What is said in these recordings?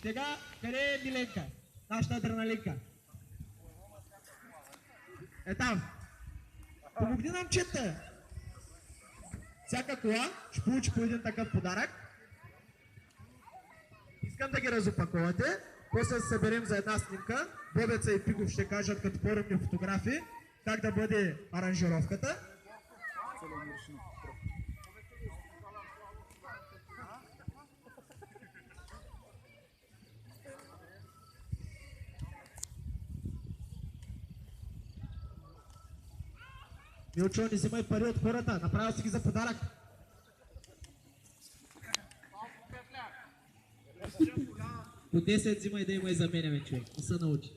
Сега, къде е Миленка? Нашата адреналинка. Е там. Помогни нам, чета. Всяка кола ще получи по един такъв подарък. Искам да ги разопаковате. После да се съберем за една снимка. Бобеца и Пигов ще кажат като поредни фотографии как да бъде аранжировката. Милчо, не взимай пари от хората, направил си ги за подарък. По 10 взимай да има и за мене, човек. Не се научи.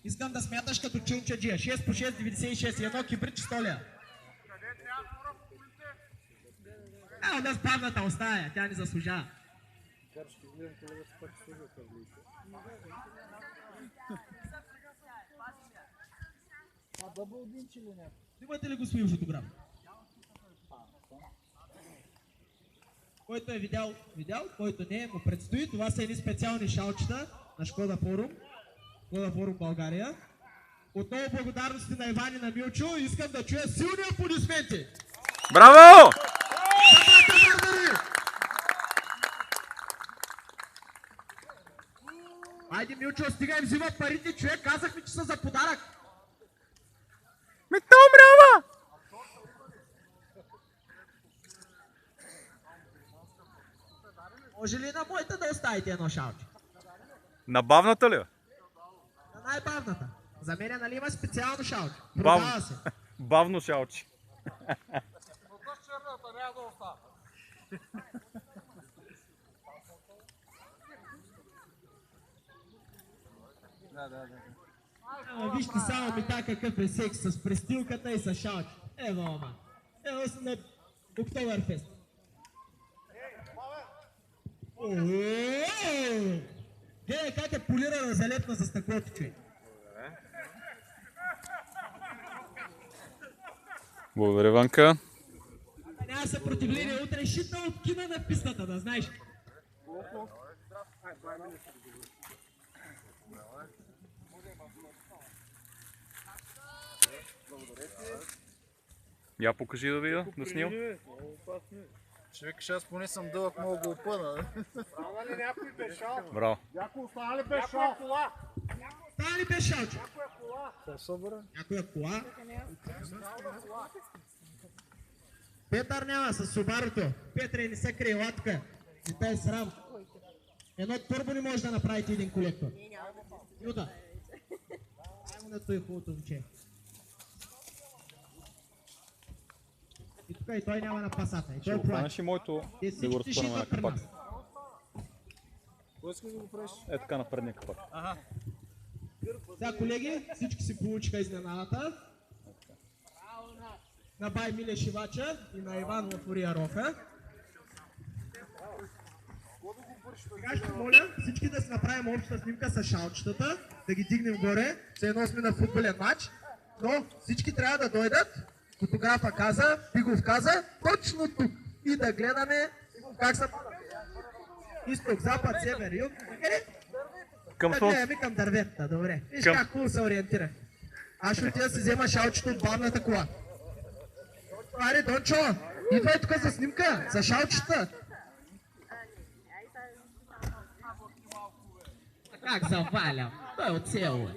Искам да смяташ като чунчаджия. 6 по 6, 96. Едно кибрид, 100 лева. У нас бавната остая, тя ни заслужава. Имате ли господин фотограф? Който е видял, който не е, му предстои. Това са едни специални шалчета на Шкода Форум. Шкода Форум България. Отново благодарности на Иван и на Милчо. Искам да чуя силни аплодисменти. Браво! Айде, Милчо, стига им взима парите, човек. Казах ми, че са за подарък. Метал, брава! Може ли на моята да оставите едно шалче? На бавната ли? На най-бавната. За мен, нали, има специално шалче. Продава се. Бавно шалче. Вижте само ми така какъв е секс с престилката и с шалче. Ево, ама. Ево си на Октоберфест. Гледай как е полирана залепна за стъклото, човек. Благодаря, Ванка. Няма съпротивление. Утре шитна от кина на пистата, да знаеш. Я покажи да видя, да снимам. Човек, аз поне съм дълъг, мога го опъна. Стана ли някой без шал? Браво. Някой остана ли без шал? Кола? Става ли без шалче? Някоя кола? Някоя кола? Петър няма с Субарото. Петре, не се крие латка. Не тай срам. Едно турбо не може да направите един колектор. Юда. Ай му на той хубавото момче. И тук и той няма на пасата. И той Ще го хванеш и моето да го разпънем на капак. Кой искаш да го правиш? Е така на предния капак. Сега, колеги, всички си получиха изненадата. На бай Миле Шивача и на Иван Лафория Роха. Сега ще моля всички да си направим обща снимка с шалчетата, да ги дигнем горе, все едно сме на футболен матч, но всички трябва да дойдат. Фотографа каза, Пигов каза, точно тук и да гледаме как са изток, запад, север, юг. Към Да гледаме към дърветата, добре. Виж как хубаво се ориентира. Аз ще отида да си взема шалчето от бавната кола. Аре, Дончо, идвай тук за снимка, за шалчета. Как завалям? Той е оцело.